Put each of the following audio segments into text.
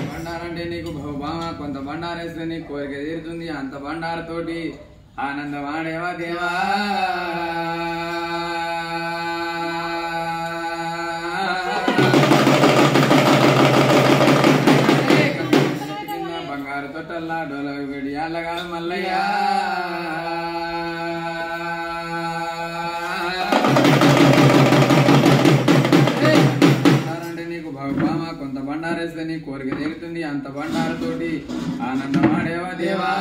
బండారంటే నీకు బహుభామ కొంత బండారేస్తే నీ కోరిక తీరుతుంది అంత బండారతోటి ఆనందమాడేవా దేవా బంగారు తొట్టల్లా డోల విడియాలగా మల్లయ్యా నీకు బహుభామ కొంత బండారేస్తే నీ కోరిక తీరుతుంది అంత బండారతోటి ఆనందమాడేవా దేవా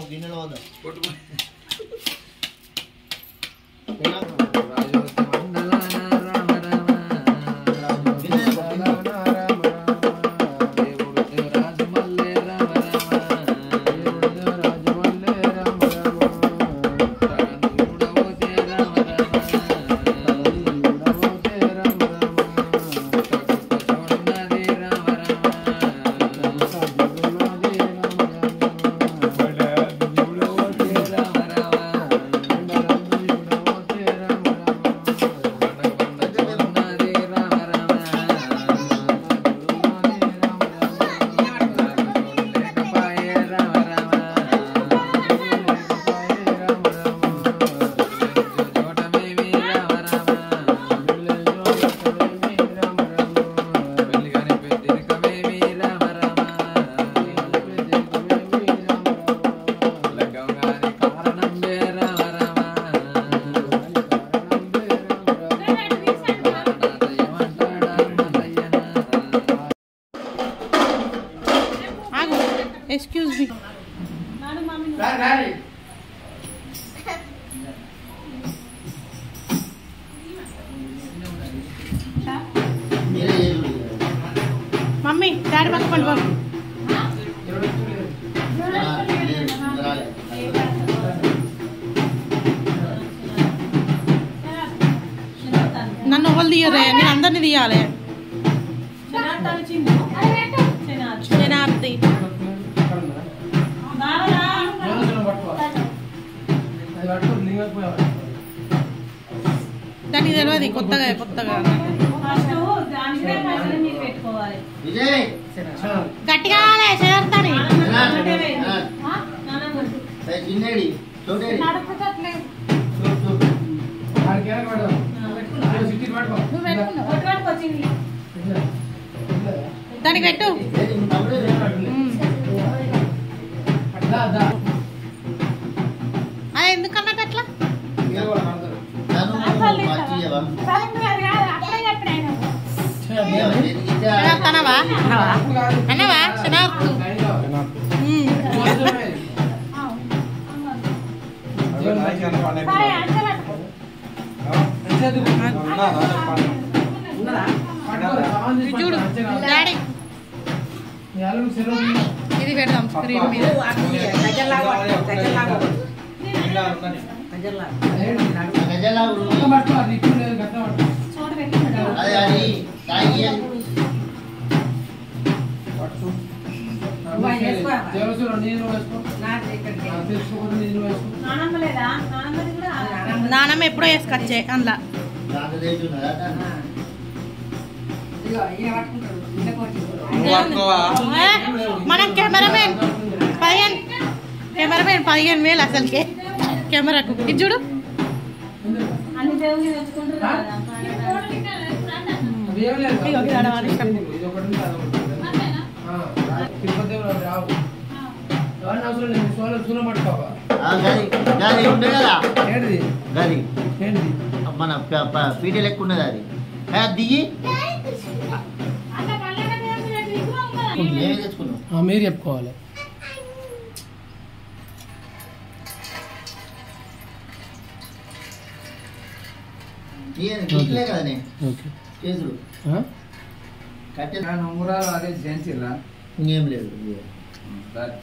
గిన్నెలో వద్దాం Excuse me. Mummy, daddy back up and నన్ను ఎవరు తీయరే నేను అందరినీ తీయాలి శనార్థి దానికి తెలియదు కొత్తగా గట్టిగా శనార్థని దానికి పెట్టు అది ఎందుకన్నట్టు అట్లా అన్నవా అన్నవా శనార్థు చూడు డాడీ ఇది పెడదాం స్క్రీన్ మీద నానమ్మ ఎప్పుడో వేసుకొచ్చే అందులో మనం కెమెరామెన్ 15,000 అసలుకే కెమెరాకు ఇది చూడు మన పీటీ లెక్క ఉన్నది అది దిగి మీరు చెప్పుకోవాలి కదనే చేసుడు కట్టే ఉంగరాలు అదే చేయించిరా ఇంకేం లేదు సరే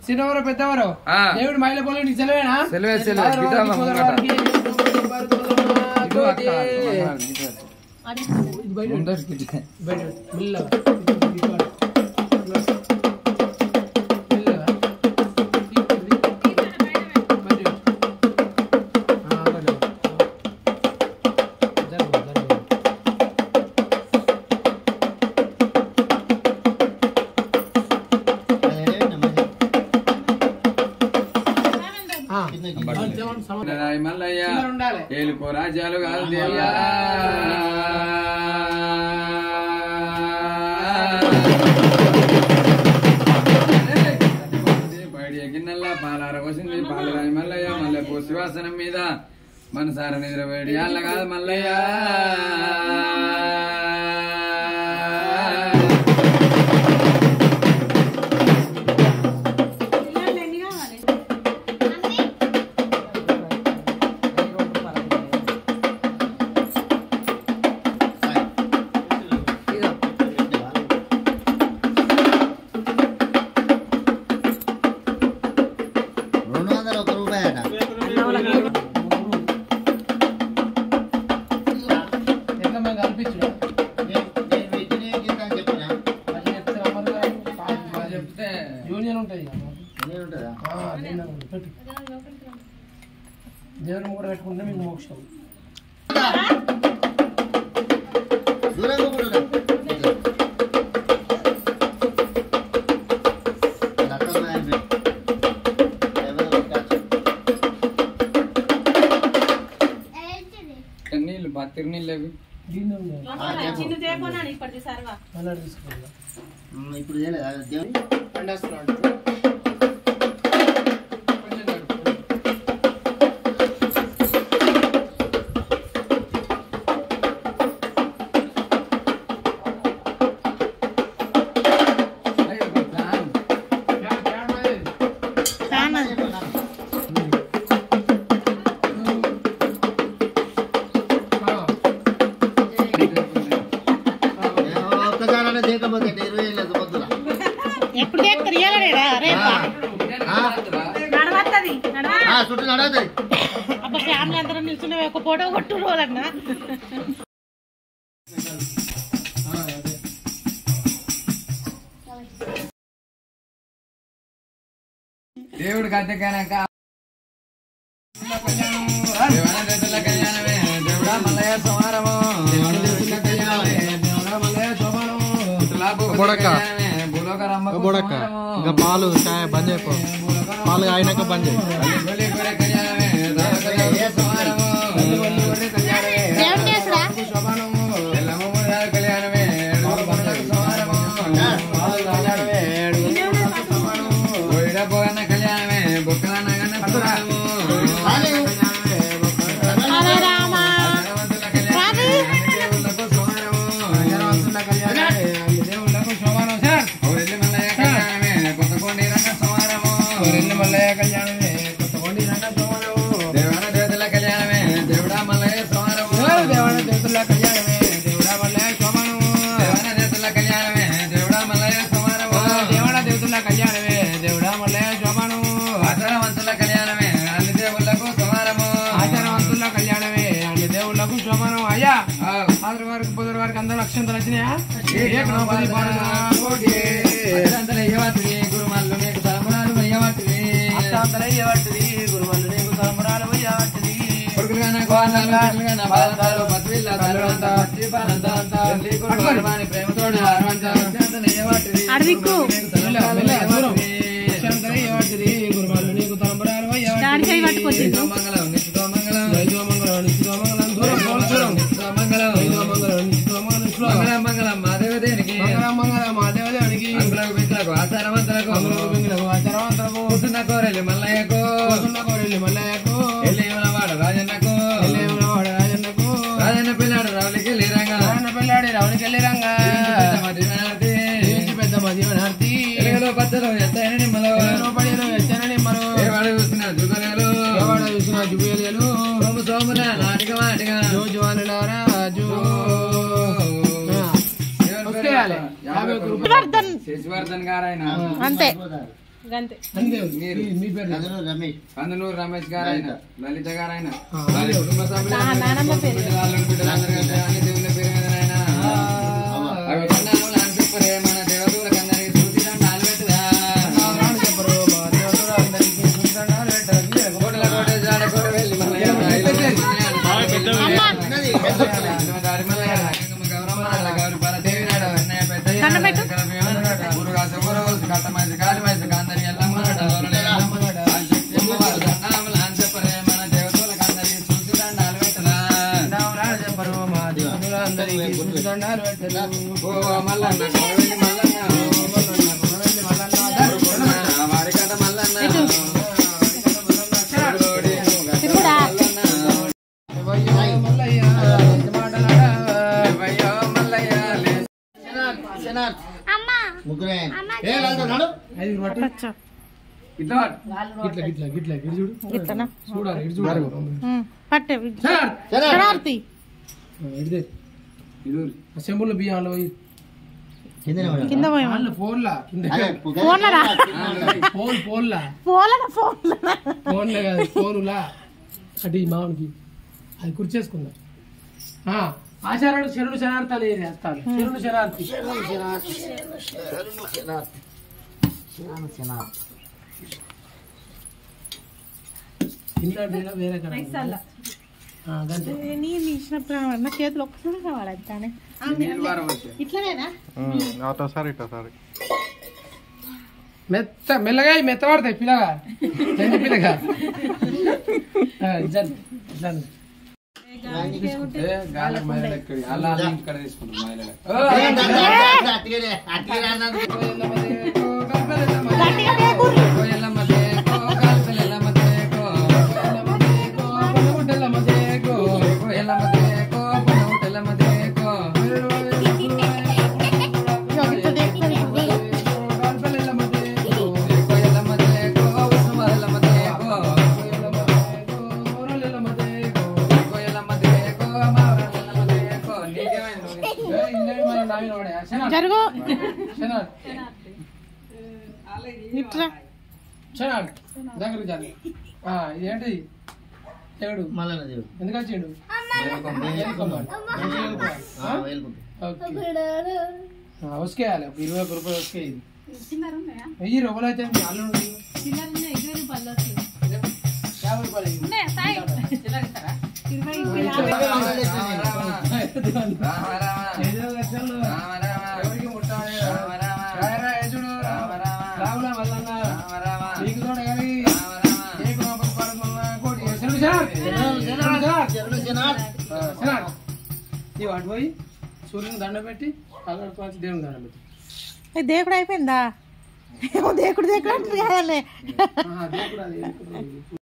చిన్నవారు పెద్దవారు దేవుడు మహిళ పోలే నీకు సెలవేనా? సెలవే మల్లయ్య ఏలుకో రాజ్యాలు కాదు దేవా బయట గిన్నెల్లా పాలార పోసింది పాలరాయి మల్లయ్య మల్లె పూ శివాసనం మీద మనసార నిద్ర వేడి అల్ల కాదు మల్లయ్య దేవుని కూడా పెట్టుకుంటే మీకు మోక్షం. నీళ్ళు బతిరి నీళ్ళు అవి ఇప్పుడు ఎప్పుడు అబ్బా ఫ్యామిలీ అందరం నిల్చునే ఒక ఫోటో కొట్టు రోజన్నా దేవుడికి అద్దెకానాక కళ్యాణమే దేవుడా మల్లయ్య సోమారము ఇంకా పాలు బంద్ అయిపో పాలు అయినాక బంద్ చేయి కళ్యాణమే బొక్కలన్న మల్లయ్య కళ్యాణమే కొత్తగొండి రంగ సోమరము దేవాన దేవతల కళ్యాణమే దేవుడా మల్లయ్య సోమరము దేవాన దేవతల కళ్యాణమే దేవుడా మల్లయ్య సోమరము దేవాన దేవతల కళ్యాణమే దేవుడా మల్లయ్య సోమరము దేవాన దేవతల కళ్యాణమే దేవుడా మల్లయ్య సోమరము ఆచారవంతుల కళ్యాణమే అన్ని దేవుళ్ళకు సోమరము ఆచారవంతుల కళ్యాణమే అన్ని దేవుళ్ళకు సోమరము అయ్యా ఆదివారం వరకు బుధవారం వరకు అందరూ అక్షంతలు వచ్చినాయా ఏవాటివి గురుమల్లు నీకు తలమురాలు అయ్యవాటివి అయ్యవాటివి గురుమల్లు నీకు తలమురాలు అయ్యవాటివి ప్రేమతో గురుమల్లు నీకు తలమురాలు మంగళం మాదేవదేనికి ఆచారవంతులకు కోరెల్లి మల్లయ్యకు ఎల్లేమలవాడ రాజన్నకు రాజన్న పిల్లాడు రావులకెళ్ళి రంగా పెద్ద మధ్యనార్తి పచ్చలో ఎత్తైన నిమ్మలో ఏవాడు చూసిన జుబేలు సోముల నాటిక వాటిగా శశివర్ధన్ గారు ఆయన అంతే గంతే. మీరు మీ పేరు రమేష్ కందునూరు రమేష్ గారు ఆయన లలిత గారు ఆయన నానమ్మ పేరు. అన్ని దేవుళ్ళ పేరు మీద ఆయన అవి దండాలు అనిపిప్పరే మన దేవతలకు అందరికి చూసి దండాలు పెట్టుదా కోటల కోట జాడ కోట వెళ్ళి చెంబులు బియ్యంలో కింద ఫోన్లా కాదు ఫోనులా అటు మామూలుకి అది కుర్చేసుకుందాం. ఆచారాలు చెరువులు శనార్థాలు వేస్తాను. చెరువులు శనార్థి ఇంట్లో వేరే నీళ్ళు ఇచ్చినప్పుడు చేతులు ఒక్కసారి కావాలి అంతానే. ఇట్లనేనా మెల్లగా మెత్తవాడతాయి పిల్లగా పిల్లగా గాలకు మహిళలు ఎక్కడి అలా ఇక్కడ తీసుకుంటారు మహిళలు జరుగు దగ్గర ఇదేంటి దేవుడు మల్లన్న దేవుడు ఎందుకు వచ్చిండు? వసుకేయాలి 20 రూపాయలు వసుకేది 1000 రూపాయలు అయితే అల్లు 50 వాటి పోయి సూర్యుని దండ పెట్టి అక్కడ దేవుని దండ పెట్టి దేవుడు అయిపోయిందా? దేవుడు దేవుడు అంటారు కదలే. దేవుడు